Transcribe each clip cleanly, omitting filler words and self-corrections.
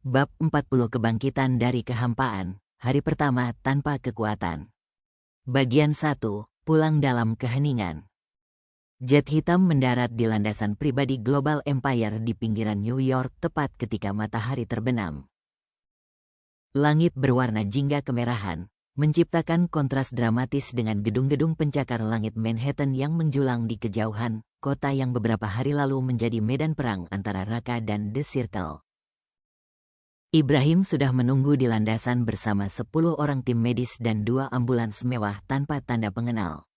Bab 40 Kebangkitan dari Kehampaan, Hari Pertama Tanpa Kekuatan. Bagian 1, Pulang dalam Keheningan. Jet hitam mendarat di landasan pribadi Global Empire di pinggiran New York tepat ketika matahari terbenam. Langit berwarna jingga kemerahan, menciptakan kontras dramatis dengan gedung-gedung pencakar langit Manhattan yang menjulang di kejauhan, kota yang beberapa hari lalu menjadi medan perang antara Raqqa dan The Circle. Ibrahim sudah menunggu di landasan bersama 10 orang tim medis dan 2 ambulans mewah tanpa tanda pengenal.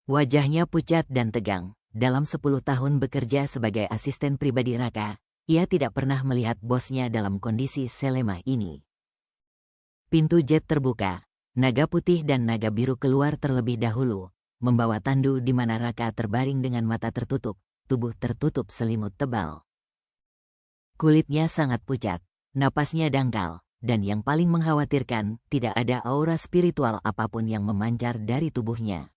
Wajahnya pucat dan tegang. Dalam 10 tahun bekerja sebagai asisten pribadi Raqqa, ia tidak pernah melihat bosnya dalam kondisi selemah ini. Pintu jet terbuka, naga putih dan naga biru keluar terlebih dahulu, membawa tandu di mana Raqqa terbaring dengan mata tertutup, tubuh tertutup selimut tebal. Kulitnya sangat pucat. Napasnya dangkal, dan yang paling mengkhawatirkan, tidak ada aura spiritual apapun yang memancar dari tubuhnya.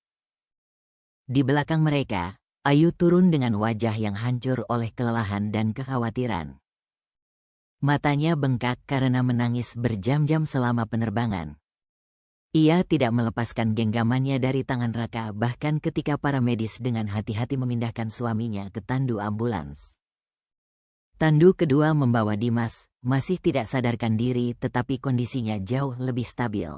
Di belakang mereka, Ayu turun dengan wajah yang hancur oleh kelelahan dan kekhawatiran. Matanya bengkak karena menangis berjam-jam selama penerbangan. Ia tidak melepaskan genggamannya dari tangan Raqqa bahkan ketika para medis dengan hati-hati memindahkan suaminya ke tandu ambulans. Tandu kedua membawa Dimas, masih tidak sadarkan diri tetapi kondisinya jauh lebih stabil.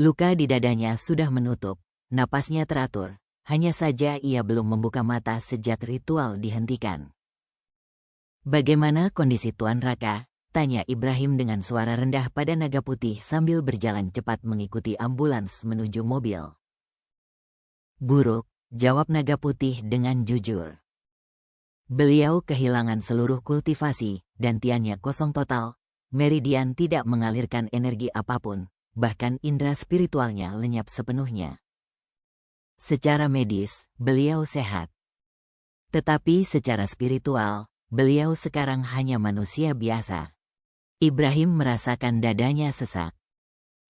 Luka di dadanya sudah menutup, napasnya teratur, hanya saja ia belum membuka mata sejak ritual dihentikan. "Bagaimana kondisi Tuan Raqqa?" tanya Ibrahim dengan suara rendah pada naga putih sambil berjalan cepat mengikuti ambulans menuju mobil. "Buruk," jawab naga putih dengan jujur. Beliau kehilangan seluruh kultivasi, dan tiannya kosong total. Meridian tidak mengalirkan energi apapun, bahkan indera spiritualnya lenyap sepenuhnya. Secara medis, beliau sehat. Tetapi secara spiritual, beliau sekarang hanya manusia biasa. Ibrahim merasakan dadanya sesak.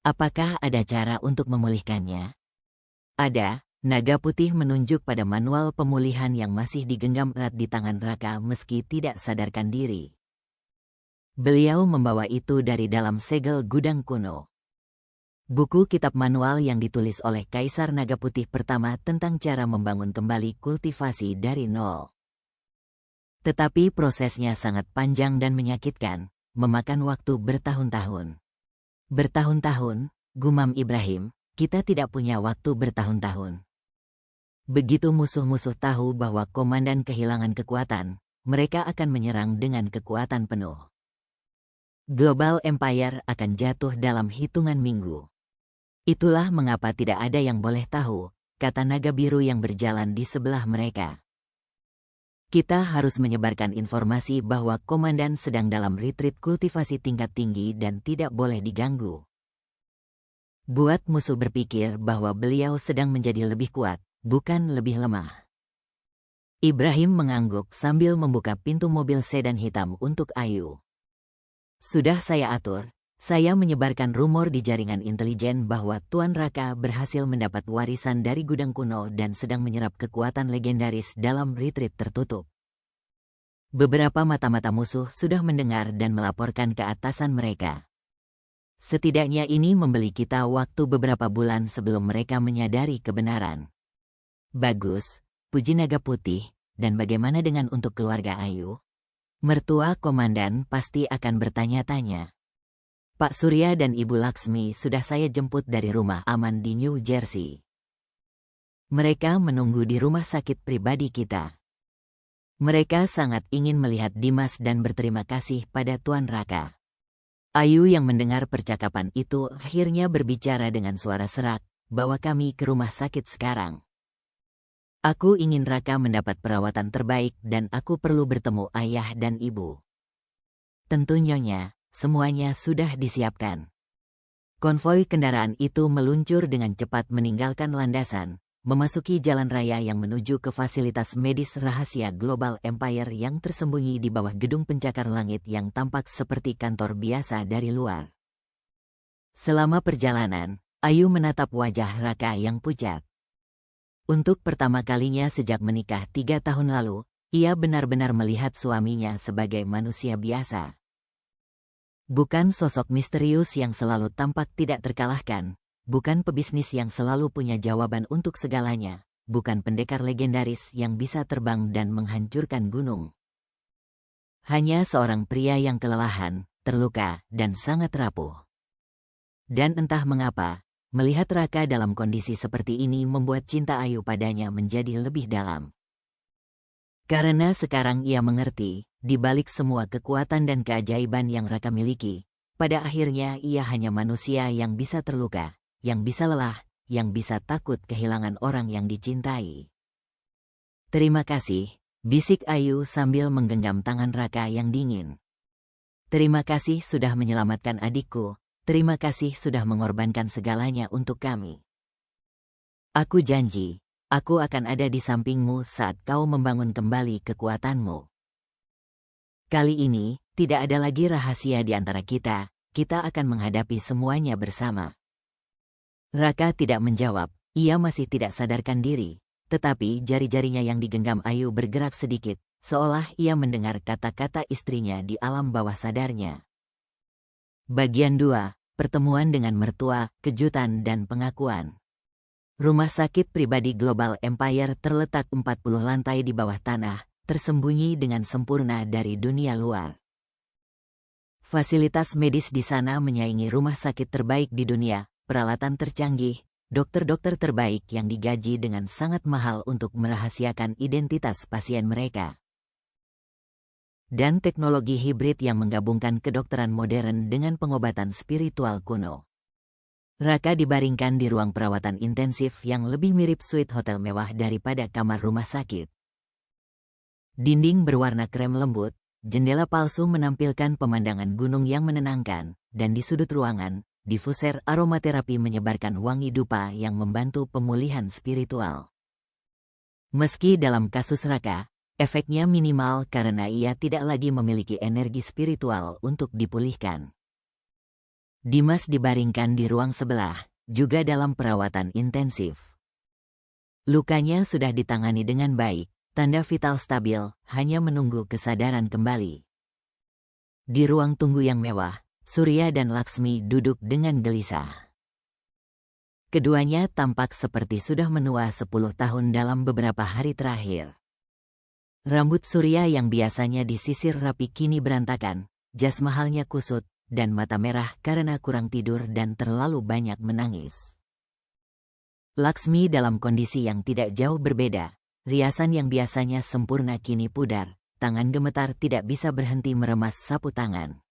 Apakah ada cara untuk memulihkannya? Ada. Naga putih menunjuk pada manual pemulihan yang masih digenggam erat di tangan Raqqa meski tidak sadarkan diri. Beliau membawa itu dari dalam segel gudang kuno. Buku kitab manual yang ditulis oleh Kaisar Naga Putih pertama tentang cara membangun kembali kultivasi dari nol. Tetapi prosesnya sangat panjang dan menyakitkan, memakan waktu bertahun-tahun. "Bertahun-tahun," gumam Ibrahim, "kita tidak punya waktu bertahun-tahun." Begitu musuh-musuh tahu bahwa komandan kehilangan kekuatan, mereka akan menyerang dengan kekuatan penuh. Global Empire akan jatuh dalam hitungan minggu. Itulah mengapa tidak ada yang boleh tahu, kata naga biru yang berjalan di sebelah mereka. "Kita harus menyebarkan informasi bahwa komandan sedang dalam retreat kultivasi tingkat tinggi dan tidak boleh diganggu. Buat musuh berpikir bahwa beliau sedang menjadi lebih kuat, bukan lebih lemah." Ibrahim mengangguk sambil membuka pintu mobil sedan hitam untuk Ayu. "Sudah saya atur, saya menyebarkan rumor di jaringan intelijen bahwa Tuan Raqqa berhasil mendapat warisan dari gudang kuno dan sedang menyerap kekuatan legendaris dalam retreat tertutup. Beberapa mata-mata musuh sudah mendengar dan melaporkan ke atasan mereka. Setidaknya ini membeli kita waktu beberapa bulan sebelum mereka menyadari kebenaran." "Bagus," puji naga putih, "dan bagaimana dengan untuk keluarga Ayu? Mertua komandan pasti akan bertanya-tanya." "Pak Surya dan Ibu Laksmi sudah saya jemput dari rumah aman di New Jersey. Mereka menunggu di rumah sakit pribadi kita. Mereka sangat ingin melihat Dimas dan berterima kasih pada Tuan Raqqa." Ayu yang mendengar percakapan itu akhirnya berbicara dengan suara serak, "Bawa kami ke rumah sakit sekarang. Aku ingin Raqqa mendapat perawatan terbaik dan aku perlu bertemu ayah dan ibu." "Tentu Nyonya, semuanya sudah disiapkan." Konvoi kendaraan itu meluncur dengan cepat meninggalkan landasan, memasuki jalan raya yang menuju ke fasilitas medis rahasia Global Empire yang tersembunyi di bawah gedung pencakar langit yang tampak seperti kantor biasa dari luar. Selama perjalanan, Ayu menatap wajah Raqqa yang pucat. Untuk pertama kalinya sejak menikah 3 tahun lalu, ia benar-benar melihat suaminya sebagai manusia biasa. Bukan sosok misterius yang selalu tampak tidak terkalahkan, bukan pebisnis yang selalu punya jawaban untuk segalanya, bukan pendekar legendaris yang bisa terbang dan menghancurkan gunung. Hanya seorang pria yang kelelahan, terluka, dan sangat rapuh. Dan entah mengapa, melihat Raka dalam kondisi seperti ini membuat cinta Ayu padanya menjadi lebih dalam. Karena sekarang ia mengerti, di balik semua kekuatan dan keajaiban yang Raka miliki, pada akhirnya ia hanya manusia yang bisa terluka, yang bisa lelah, yang bisa takut kehilangan orang yang dicintai. Terima kasih, bisik Ayu sambil menggenggam tangan Raka yang dingin. Terima kasih sudah menyelamatkan adikku, terima kasih sudah mengorbankan segalanya untuk kami. Aku janji, aku akan ada di sampingmu saat kau membangun kembali kekuatanmu. Kali ini, tidak ada lagi rahasia di antara kita, kita akan menghadapi semuanya bersama. Raka tidak menjawab, ia masih tidak sadarkan diri, tetapi jari-jarinya yang digenggam Ayu bergerak sedikit, seolah ia mendengar kata-kata istrinya di alam bawah sadarnya. Bagian 2, pertemuan dengan mertua, kejutan dan pengakuan. Rumah sakit pribadi Global Empire terletak 40 lantai di bawah tanah, tersembunyi dengan sempurna dari dunia luar. Fasilitas medis di sana menyaingi rumah sakit terbaik di dunia, peralatan tercanggih, dokter-dokter terbaik yang digaji dengan sangat mahal untuk merahasiakan identitas pasien mereka. Dan teknologi hibrid yang menggabungkan kedokteran modern dengan pengobatan spiritual kuno. Raka dibaringkan di ruang perawatan intensif yang lebih mirip suite hotel mewah daripada kamar rumah sakit. Dinding berwarna krem lembut, jendela palsu menampilkan pemandangan gunung yang menenangkan, dan di sudut ruangan, diffuser aromaterapi menyebarkan wangi dupa yang membantu pemulihan spiritual. Meski dalam kasus Raka, efeknya minimal karena ia tidak lagi memiliki energi spiritual untuk dipulihkan. Dimas dibaringkan di ruang sebelah, juga dalam perawatan intensif. Lukanya sudah ditangani dengan baik, tanda vital stabil, hanya menunggu kesadaran kembali. Di ruang tunggu yang mewah, Surya dan Laksmi duduk dengan gelisah. Keduanya tampak seperti sudah menua 10 tahun dalam beberapa hari terakhir. Rambut Surya yang biasanya disisir rapi kini berantakan, jas mahalnya kusut, dan mata merah karena kurang tidur dan terlalu banyak menangis. Laksmi dalam kondisi yang tidak jauh berbeda. Riasan yang biasanya sempurna kini pudar, tangan gemetar tidak bisa berhenti meremas sapu tangan.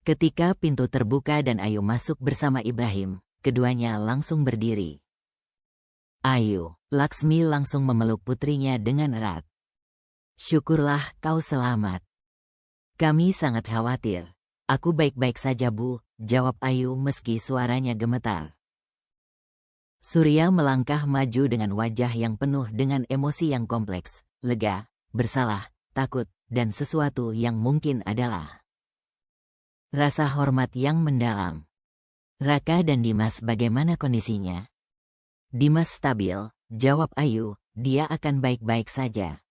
Ketika pintu terbuka dan Ayu masuk bersama Ibrahim, keduanya langsung berdiri. Ayu, Laksmi langsung memeluk putrinya dengan erat. Syukurlah kau selamat. Kami sangat khawatir. Aku baik-baik saja Bu, jawab Ayu meski suaranya gemetar. Surya melangkah maju dengan wajah yang penuh dengan emosi yang kompleks, lega, bersalah, takut, dan sesuatu yang mungkin adalah rasa hormat yang mendalam. Raka dan Dimas bagaimana kondisinya? Dimas stabil, jawab Ayu, dia akan baik-baik saja.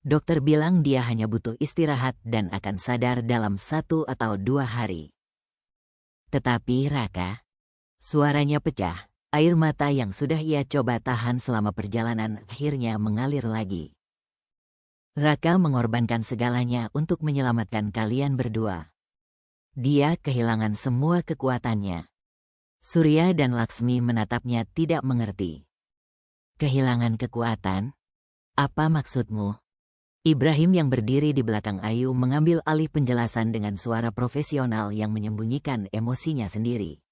Dokter bilang dia hanya butuh istirahat dan akan sadar dalam 1 atau 2 hari. Tetapi Raka, suaranya pecah. Air mata yang sudah ia coba tahan selama perjalanan akhirnya mengalir lagi. Raka mengorbankan segalanya untuk menyelamatkan kalian berdua. Dia kehilangan semua kekuatannya. Surya dan Laksmi menatapnya tidak mengerti. Kehilangan kekuatan? Apa maksudmu? Ibrahim yang berdiri di belakang Ayu mengambil alih penjelasan dengan suara profesional yang menyembunyikan emosinya sendiri.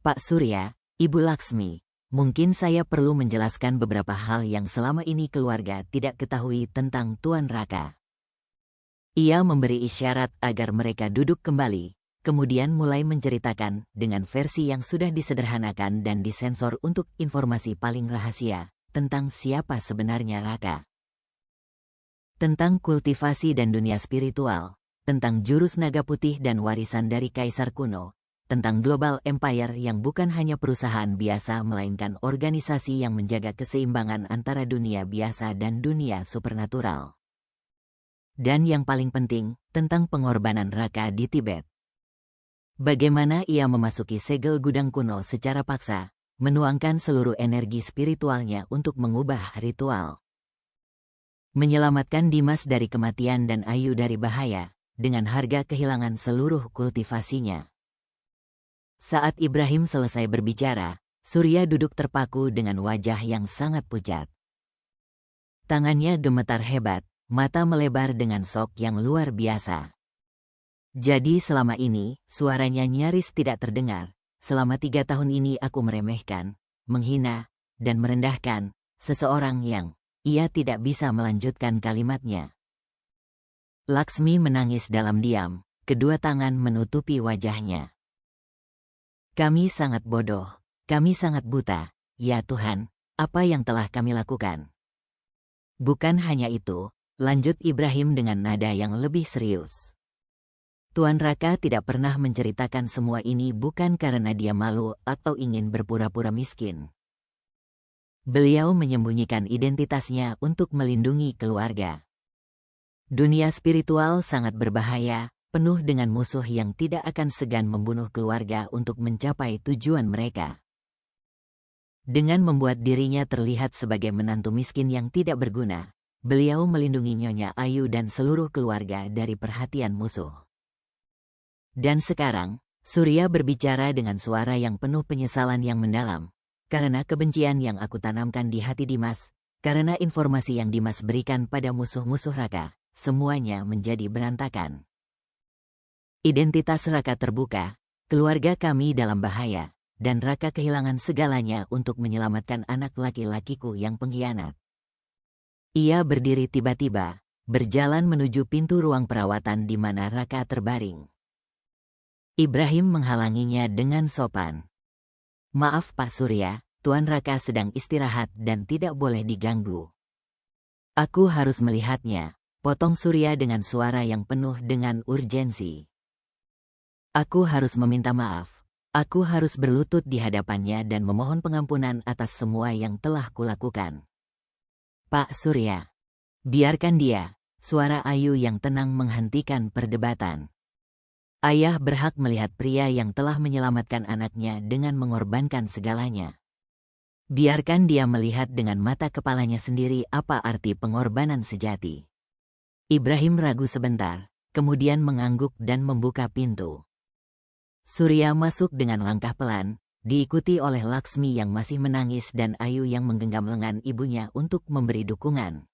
Pak Surya, Ibu Laksmi, mungkin saya perlu menjelaskan beberapa hal yang selama ini keluarga tidak ketahui tentang Tuan Raka. Ia memberi isyarat agar mereka duduk kembali, kemudian mulai menceritakan dengan versi yang sudah disederhanakan dan disensor untuk informasi paling rahasia, tentang siapa sebenarnya Raka. Tentang kultivasi dan dunia spiritual, tentang jurus naga putih dan warisan dari Kaisar kuno, tentang Global Empire yang bukan hanya perusahaan biasa melainkan organisasi yang menjaga keseimbangan antara dunia biasa dan dunia supernatural. Dan yang paling penting, tentang pengorbanan Raka di Tibet. Bagaimana ia memasuki segel gudang kuno secara paksa, menuangkan seluruh energi spiritualnya untuk mengubah ritual. Menyelamatkan Dimas dari kematian dan Ayu dari bahaya, dengan harga kehilangan seluruh kultivasinya. Saat Ibrahim selesai berbicara, Surya duduk terpaku dengan wajah yang sangat pucat. Tangannya gemetar hebat, mata melebar dengan shock yang luar biasa. Jadi selama ini, suaranya nyaris tidak terdengar. Selama 3 tahun ini aku meremehkan, menghina, dan merendahkan seseorang yang ia tidak bisa melanjutkan kalimatnya. Laksmi menangis dalam diam, kedua tangan menutupi wajahnya. Kami sangat bodoh. Kami sangat buta, ya Tuhan, apa yang telah kami lakukan? Bukan hanya itu, lanjut Ibrahim dengan nada yang lebih serius. Tuan Raka tidak pernah menceritakan semua ini bukan karena dia malu atau ingin berpura-pura miskin. Beliau menyembunyikan identitasnya untuk melindungi keluarga. Dunia spiritual sangat berbahaya, penuh dengan musuh yang tidak akan segan membunuh keluarga untuk mencapai tujuan mereka. Dengan membuat dirinya terlihat sebagai menantu miskin yang tidak berguna, beliau melindungi Nyonya Ayu dan seluruh keluarga dari perhatian musuh. Dan sekarang, Surya berbicara dengan suara yang penuh penyesalan yang mendalam. Karena kebencian yang aku tanamkan di hati Dimas, karena informasi yang Dimas berikan pada musuh-musuh Raka, semuanya menjadi berantakan. Identitas Raka terbuka, keluarga kami dalam bahaya. Dan Raka kehilangan segalanya untuk menyelamatkan anak laki-lakiku yang pengkhianat. Ia berdiri tiba-tiba, berjalan menuju pintu ruang perawatan di mana Raka terbaring. Ibrahim menghalanginya dengan sopan. Maaf Pak Surya, Tuan Raka sedang istirahat dan tidak boleh diganggu. Aku harus melihatnya, potong Surya dengan suara yang penuh dengan urgensi. Aku harus meminta maaf. Aku harus berlutut di hadapannya dan memohon pengampunan atas semua yang telah kulakukan. Pak Surya, biarkan dia, suara Ayu yang tenang menghentikan perdebatan. Ayah berhak melihat pria yang telah menyelamatkan anaknya dengan mengorbankan segalanya. Biarkan dia melihat dengan mata kepalanya sendiri apa arti pengorbanan sejati. Ibrahim ragu sebentar, kemudian mengangguk dan membuka pintu. Surya masuk dengan langkah pelan, diikuti oleh Laksmi yang masih menangis dan Ayu yang menggenggam lengan ibunya untuk memberi dukungan.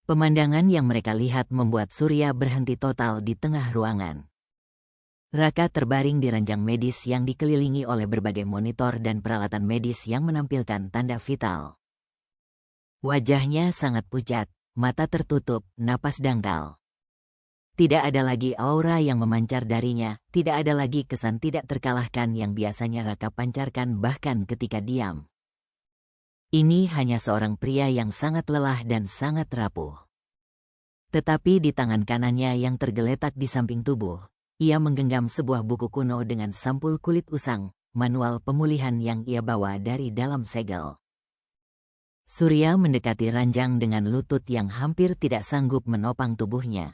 Pemandangan yang mereka lihat membuat Surya berhenti total di tengah ruangan. Raka terbaring di ranjang medis yang dikelilingi oleh berbagai monitor dan peralatan medis yang menampilkan tanda vital. Wajahnya sangat pucat, mata tertutup, napas dangkal. Tidak ada lagi aura yang memancar darinya, tidak ada lagi kesan tidak terkalahkan yang biasanya Raka pancarkan bahkan ketika diam. Ini hanya seorang pria yang sangat lelah dan sangat rapuh. Tetapi di tangan kanannya yang tergeletak di samping tubuh, ia menggenggam sebuah buku kuno dengan sampul kulit usang, manual pemulihan yang ia bawa dari dalam segel. Surya mendekati ranjang dengan lutut yang hampir tidak sanggup menopang tubuhnya.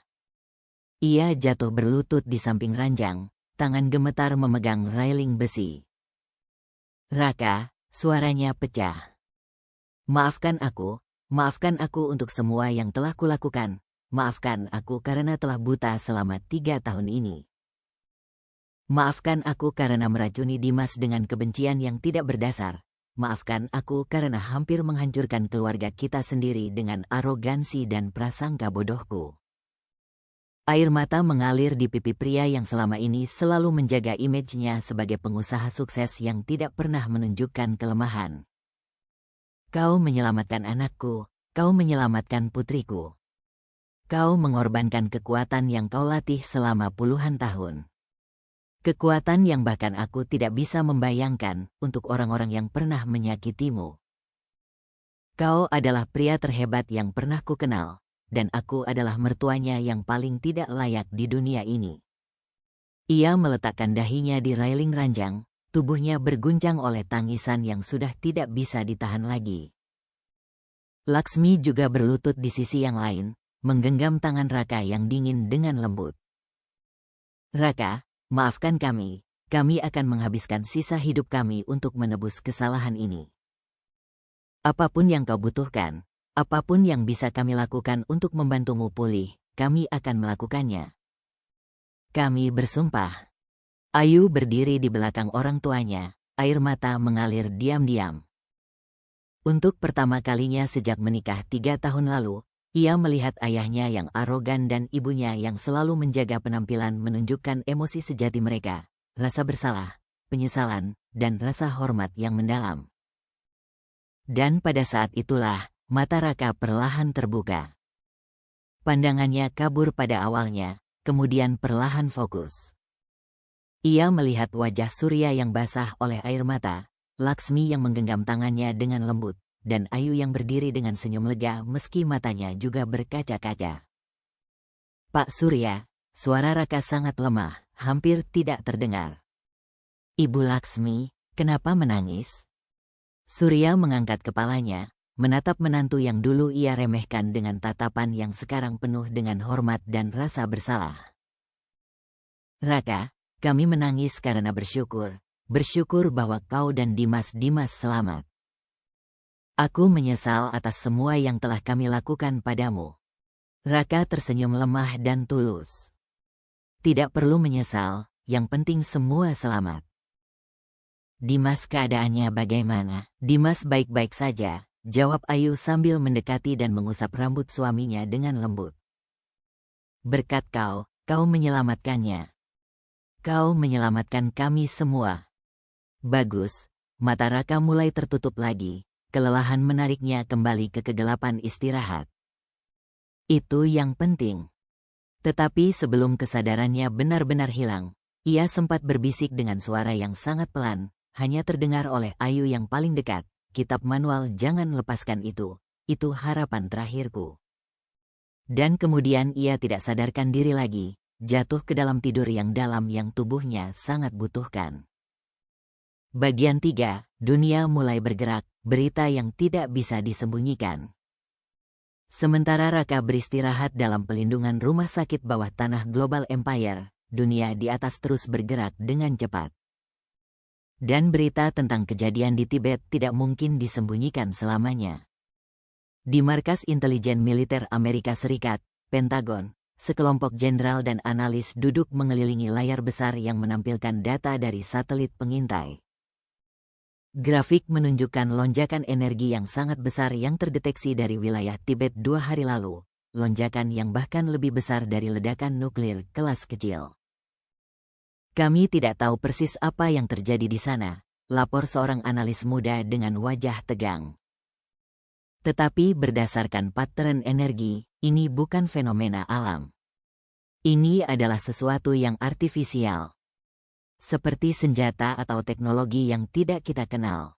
Ia jatuh berlutut di samping ranjang, tangan gemetar memegang railing besi. Raka, suaranya pecah. Maafkan aku untuk semua yang telah kulakukan. Maafkan aku karena telah buta selama 3 tahun ini. Maafkan aku karena meracuni Dimas dengan kebencian yang tidak berdasar. Maafkan aku karena hampir menghancurkan keluarga kita sendiri dengan arogansi dan prasangka bodohku. Air mata mengalir di pipi pria yang selama ini selalu menjaga image-nya sebagai pengusaha sukses yang tidak pernah menunjukkan kelemahan. Kau menyelamatkan anakku, kau menyelamatkan putriku. Kau mengorbankan kekuatan yang kau latih selama puluhan tahun. Kekuatan yang bahkan aku tidak bisa membayangkan untuk orang-orang yang pernah menyakitimu. Kau adalah pria terhebat yang pernah kukenal. Dan aku adalah mertuanya yang paling tidak layak di dunia ini. Ia meletakkan dahinya di railing ranjang, tubuhnya berguncang oleh tangisan yang sudah tidak bisa ditahan lagi. Laksmi juga berlutut di sisi yang lain, menggenggam tangan Raka yang dingin dengan lembut. Raka, maafkan kami akan menghabiskan sisa hidup kami untuk menebus kesalahan ini. Apapun yang kau butuhkan, apapun yang bisa kami lakukan untuk membantumu pulih, kami akan melakukannya. Kami bersumpah. Ayu berdiri di belakang orang tuanya, air mata mengalir diam-diam. Untuk pertama kalinya sejak menikah 3 tahun lalu, ia melihat ayahnya yang arogan dan ibunya yang selalu menjaga penampilan menunjukkan emosi sejati mereka, rasa bersalah, penyesalan, dan rasa hormat yang mendalam. Dan pada saat itulah, mata Raka perlahan terbuka. Pandangannya kabur pada awalnya, kemudian perlahan fokus. Ia melihat wajah Surya yang basah oleh air mata, Laksmi yang menggenggam tangannya dengan lembut, dan Ayu yang berdiri dengan senyum lega meski matanya juga berkaca-kaca. Pak Surya, suara Raka sangat lemah, hampir tidak terdengar. Ibu Laksmi, kenapa menangis? Surya mengangkat kepalanya, menatap menantu yang dulu ia remehkan dengan tatapan yang sekarang penuh dengan hormat dan rasa bersalah. Raka, kami menangis karena bersyukur bahwa kau dan Dimas selamat. Aku menyesal atas semua yang telah kami lakukan padamu. Raka tersenyum lemah dan tulus. Tidak perlu menyesal, yang penting semua selamat. Dimas keadaannya bagaimana? Dimas baik-baik saja, jawab Ayu sambil mendekati dan mengusap rambut suaminya dengan lembut. Berkat kau menyelamatkannya. Kau menyelamatkan kami semua. Bagus, mata Raka mulai tertutup lagi, kelelahan menariknya kembali ke kegelapan istirahat. Itu yang penting. Tetapi sebelum kesadarannya benar-benar hilang, ia sempat berbisik dengan suara yang sangat pelan, hanya terdengar oleh Ayu yang paling dekat, kitab manual jangan lepaskan itu harapan terakhirku. Dan kemudian ia tidak sadarkan diri lagi, jatuh ke dalam tidur yang dalam yang tubuhnya sangat butuhkan. Bagian 3, dunia mulai bergerak, berita yang tidak bisa disembunyikan. Sementara Raka beristirahat dalam pelindungan rumah sakit bawah tanah Global Empire, dunia di atas terus bergerak dengan cepat. Dan berita tentang kejadian di Tibet tidak mungkin disembunyikan selamanya. Di Markas Intelijen Militer Amerika Serikat, Pentagon, sekelompok jenderal dan analis duduk mengelilingi layar besar yang menampilkan data dari satelit pengintai. Grafik menunjukkan lonjakan energi yang sangat besar yang terdeteksi dari wilayah Tibet 2 hari lalu, lonjakan yang bahkan lebih besar dari ledakan nuklir kelas kecil. Kami tidak tahu persis apa yang terjadi di sana, lapor seorang analis muda dengan wajah tegang. Tetapi berdasarkan pattern energi, ini bukan fenomena alam. Ini adalah sesuatu yang artifisial. Seperti senjata atau teknologi yang tidak kita kenal.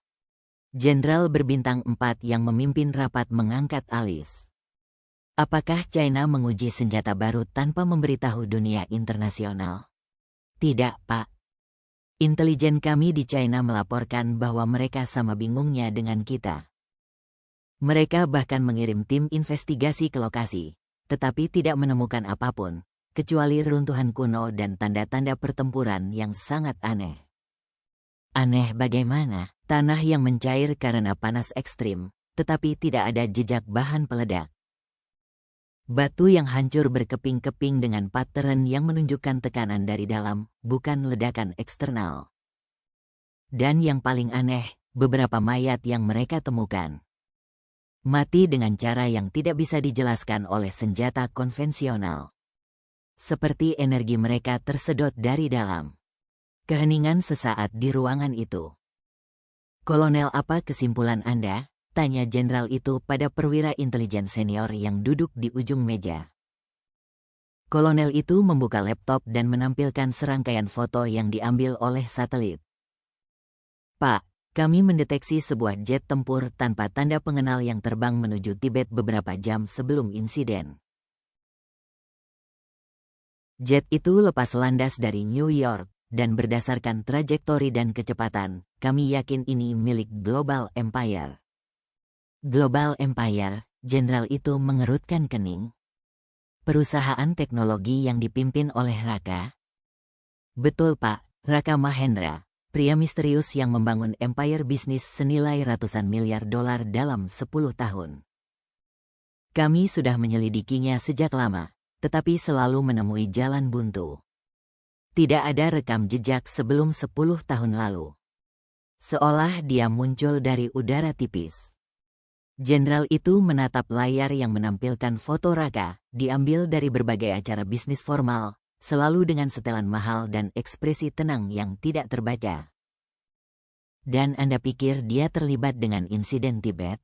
Jenderal berbintang 4 yang memimpin rapat mengangkat alis. Apakah China menguji senjata baru tanpa memberitahu dunia internasional? Tidak, Pak. Intelijen kami di China melaporkan bahwa mereka sama bingungnya dengan kita. Mereka bahkan mengirim tim investigasi ke lokasi, tetapi tidak menemukan apapun, kecuali runtuhan kuno dan tanda-tanda pertempuran yang sangat aneh. Aneh bagaimana? Tanah yang mencair karena panas ekstrim, tetapi tidak ada jejak bahan peledak. Batu yang hancur berkeping-keping dengan pattern yang menunjukkan tekanan dari dalam, bukan ledakan eksternal. Dan yang paling aneh, beberapa mayat yang mereka temukan mati dengan cara yang tidak bisa dijelaskan oleh senjata konvensional. Seperti energi mereka tersedot dari dalam. Keheningan sesaat di ruangan itu. Kolonel, apa kesimpulan Anda? Tanya jenderal itu pada perwira intelijen senior yang duduk di ujung meja. Kolonel itu membuka laptop dan menampilkan serangkaian foto yang diambil oleh satelit. Pak, kami mendeteksi sebuah jet tempur tanpa tanda pengenal yang terbang menuju Tibet beberapa jam sebelum insiden. Jet itu lepas landas dari New York, dan berdasarkan trajektori dan kecepatan, kami yakin ini milik Global Empire. Global Empire, jenderal itu mengerutkan kening. perusahaan teknologi yang dipimpin oleh Raka? Betul Pak, Raka Mahendra, pria misterius yang membangun empire bisnis senilai ratusan miliar dolar dalam 10 tahun. Kami sudah menyelidikinya sejak lama, tetapi selalu menemui jalan buntu. Tidak ada rekam jejak sebelum 10 tahun lalu. Seolah dia muncul dari udara tipis. Jenderal itu menatap layar yang menampilkan foto Raka, diambil dari berbagai acara bisnis formal, selalu dengan setelan mahal dan ekspresi tenang yang tidak terbaca. Dan Anda pikir dia terlibat dengan insiden Tibet?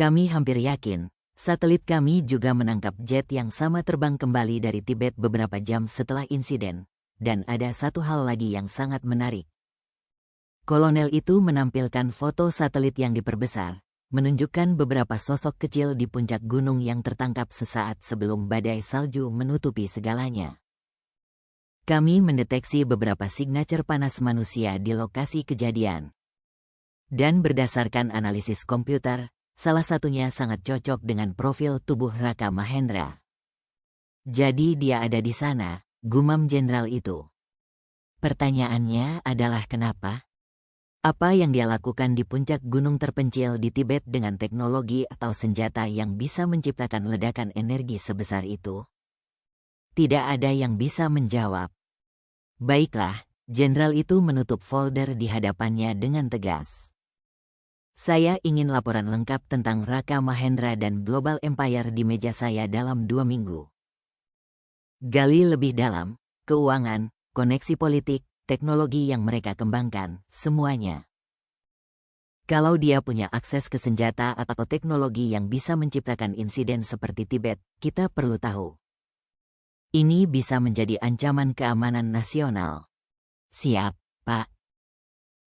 Kami hampir yakin, satelit kami juga menangkap jet yang sama terbang kembali dari Tibet beberapa jam setelah insiden. Dan ada satu hal lagi yang sangat menarik. Kolonel itu menampilkan foto satelit yang diperbesar, menunjukkan beberapa sosok kecil di puncak gunung yang tertangkap sesaat sebelum badai salju menutupi segalanya. Kami mendeteksi beberapa signature panas manusia di lokasi kejadian. Dan berdasarkan analisis komputer, salah satunya sangat cocok dengan profil tubuh Raka Mahendra. Jadi dia ada di sana, gumam jenderal itu. Pertanyaannya adalah kenapa? Apa yang dia lakukan di puncak gunung terpencil di Tibet dengan teknologi atau senjata yang bisa menciptakan ledakan energi sebesar itu? Tidak ada yang bisa menjawab. Baiklah, jenderal itu menutup folder di hadapannya dengan tegas. Saya ingin laporan lengkap tentang Raka Mahendra dan Global Empire di meja saya dalam 2 minggu. Gali lebih dalam, keuangan, koneksi politik, teknologi yang mereka kembangkan, semuanya. Kalau dia punya akses ke senjata atau teknologi yang bisa menciptakan insiden seperti Tibet, kita perlu tahu. Ini bisa menjadi ancaman keamanan nasional. Siap, Pak.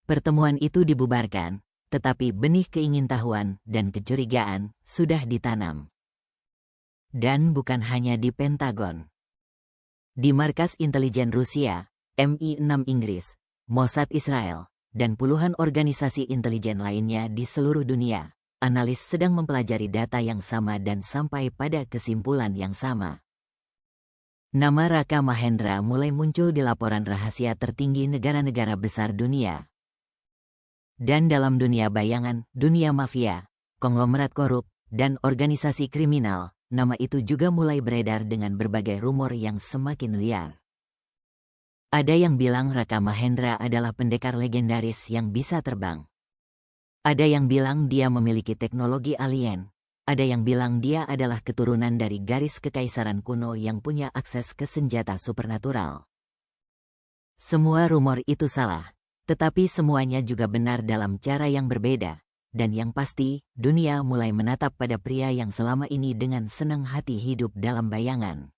Pertemuan itu dibubarkan, tetapi benih keingintahuan dan kecurigaan sudah ditanam. Dan bukan hanya di Pentagon. Di Markas Intelijen Rusia, MI6 Inggris, Mossad Israel, dan puluhan organisasi intelijen lainnya di seluruh dunia, analis sedang mempelajari data yang sama dan sampai pada kesimpulan yang sama. Nama Raka Mahendra mulai muncul di laporan rahasia tertinggi negara-negara besar dunia. Dan dalam dunia bayangan, dunia mafia, konglomerat korup, dan organisasi kriminal, nama itu juga mulai beredar dengan berbagai rumor yang semakin liar. Ada yang bilang Raka Mahendra adalah pendekar legendaris yang bisa terbang. Ada yang bilang dia memiliki teknologi alien. Ada yang bilang dia adalah keturunan dari garis kekaisaran kuno yang punya akses ke senjata supernatural. Semua rumor itu salah, tetapi semuanya juga benar dalam cara yang berbeda. Dan yang pasti, dunia mulai menatap pada pria yang selama ini dengan senang hati hidup dalam bayangan.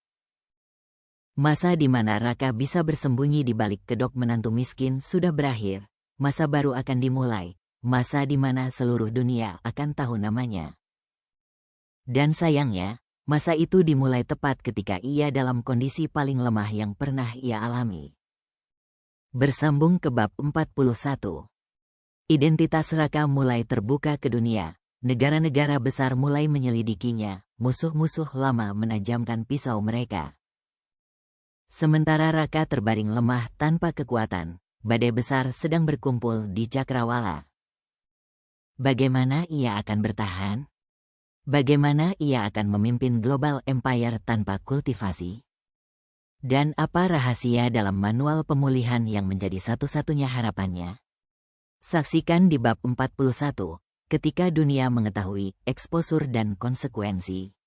Masa di mana Raka bisa bersembunyi di balik kedok menantu miskin sudah berakhir, masa baru akan dimulai, masa di mana seluruh dunia akan tahu namanya. Dan sayangnya, masa itu dimulai tepat ketika ia dalam kondisi paling lemah yang pernah ia alami. Bersambung ke bab 41. Identitas Raka mulai terbuka ke dunia, negara-negara besar mulai menyelidikinya, musuh-musuh lama menajamkan pisau mereka. Sementara Raka terbaring lemah tanpa kekuatan, badai besar sedang berkumpul di Cakrawala. Bagaimana ia akan bertahan? Bagaimana ia akan memimpin Global Empire tanpa kultivasi? Dan apa rahasia dalam manual pemulihan yang menjadi satu-satunya harapannya? Saksikan di bab 41, ketika dunia mengetahui eksposur dan konsekuensi.